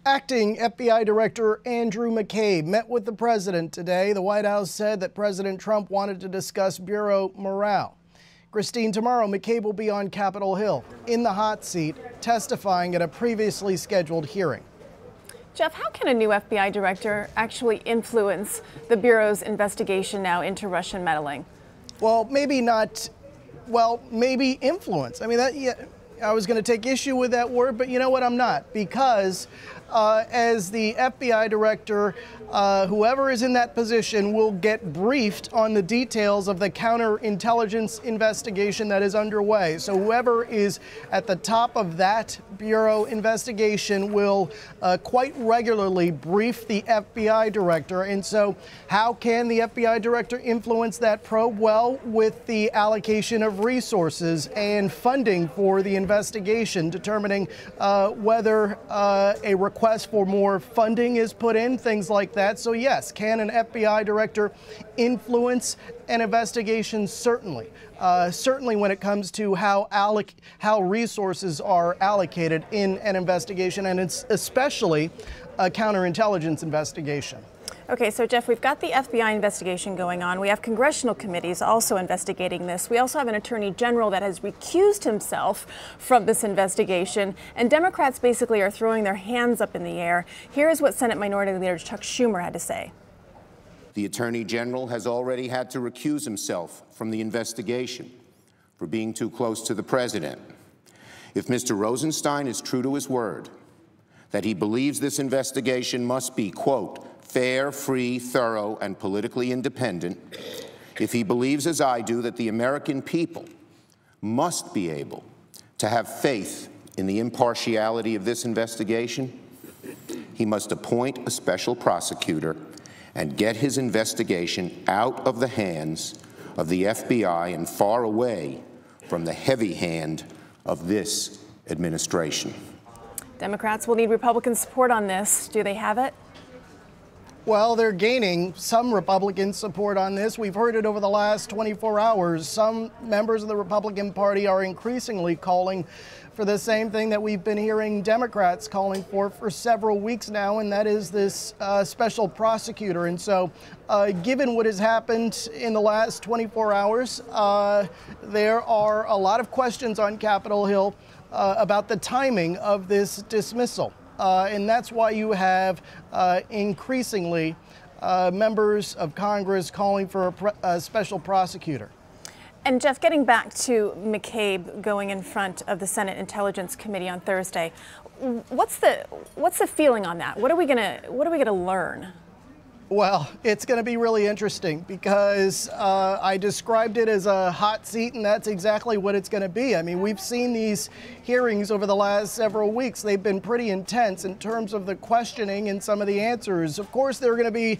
Acting FBI Director Andrew McCabe met with the president today. The White House said that President Trump wanted to discuss bureau morale. Christine, tomorrow McCabe will be on Capitol Hill in the hot seat, testifying at a previously scheduled hearing. Jeff, how can a new FBI director actually influence the Bureau's investigation now into Russian meddling? Well, maybe not. Well, maybe influence. I mean, I was going to take issue with that word, but you know what? I'm not, because as the FBI director, whoever is in that position will get briefed on the details of the counterintelligence investigation that is underway. So whoever is at the top of that Bureau investigation will quite regularly brief the FBI director. And so how can the FBI director influence that probe? Well, with the allocation of resources and funding for the investigation, determining whether a request for more funding is put in, things like that. So yes, can an FBI director influence an investigation? Certainly. Certainly when it comes to how resources are allocated in an investigation, and it's especially a counterintelligence investigation. Okay, so Jeff, we've got the FBI investigation going on. We have congressional committees also investigating this. We also have an attorney general that has recused himself from this investigation. And Democrats basically are throwing their hands up in the air. Here is what Senate Minority Leader Chuck Schumer had to say. The attorney general has already had to recuse himself from the investigation for being too close to the president. If Mr. Rosenstein is true to his word, that he believes this investigation must be, quote, fair, free, thorough, and politically independent, if he believes, as I do, that the American people must be able to have faith in the impartiality of this investigation, he must appoint a special prosecutor and get his investigation out of the hands of the FBI and far away from the heavy hand of this administration. Democrats will need Republican support on this. Do they have it? Well, they're gaining some Republican support on this. We've heard it over the last 24 hours. Some members of the Republican Party are increasingly calling for the same thing that we've been hearing Democrats calling for several weeks now, and that is this special prosecutor. And so given what has happened in the last 24 hours, there are a lot of questions on Capitol Hill about the timing of this dismissal. And that's why you have increasingly members of Congress calling for a special prosecutor. And Jeff, getting back to McCabe going in front of the Senate Intelligence Committee on Thursday, what's the feeling on that? What are we gonna learn? Well, it's going to be really interesting because I described it as a hot seat, and that's exactly what it's going to be. I mean, we've seen these hearings over the last several weeks. They've been pretty intense in terms of the questioning and some of the answers. Of course, there are going to be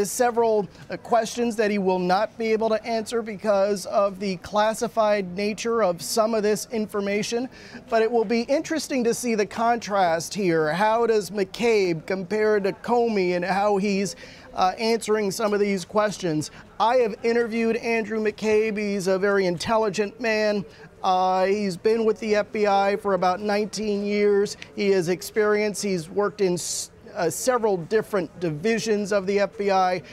several questions that he will not be able to answer because of the classified nature of some of this information. But it will be interesting to see the contrast here. How does McCabe compare to Comey and how he's answering some of these questions? I have interviewed Andrew McCabe. He's a very intelligent man. He's been with the FBI for about 19 years. He has experience. He's worked in several different divisions of the FBI,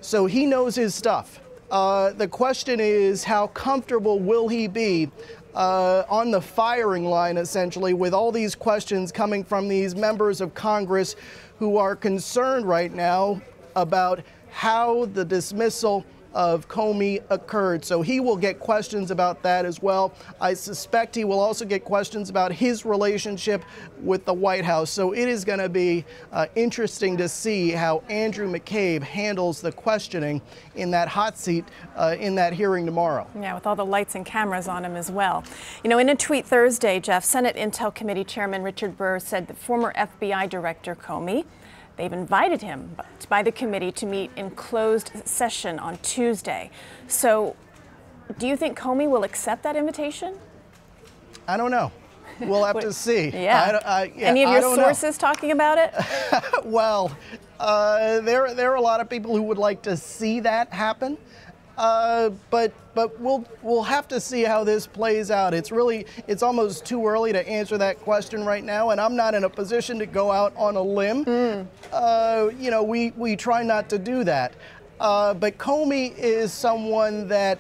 so he knows his stuff. The question is, how comfortable will he be on the firing line, essentially, with all these questions coming from these members of Congress who are concerned right now about how the dismissal of Comey occurred. So he will get questions about that as well. I suspect he will also get questions about his relationship with the White House. So it is going to be interesting to see how Andrew McCabe handles the questioning in that hot seat in that hearing tomorrow. Yeah, with all the lights and cameras on him as well. You know, in a tweet Thursday, Jeff, Senate Intel Committee Chairman Richard Burr said that former FBI Director Comey, they've invited him by the committee to meet in closed session on Tuesday. So do you think Comey will accept that invitation? I don't know. We'll have to see. Yeah. Any of your sources talking about it? Well, there are a lot of people who would like to see that happen. But we'll have to see how this plays out. It's almost too early to answer that question right now, and I'm not in a position to go out on a limb. You know, we try not to do that. But Comey is someone that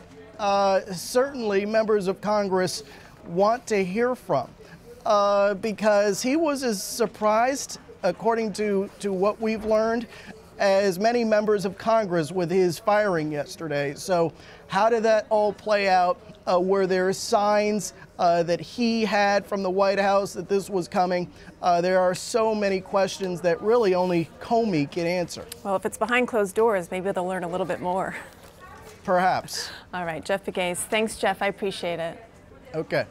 certainly members of Congress want to hear from, because he was as surprised, according to what we've learned, as many members of Congress with his firing yesterday. So how did that all play out? Were there signs that he had from the White House that this was coming? There are so many questions that really only Comey can answer. Well, if it's behind closed doors, maybe they'll learn a little bit more. Perhaps. All right, Jeff Pegues. Thanks, Jeff. I appreciate it. Okay.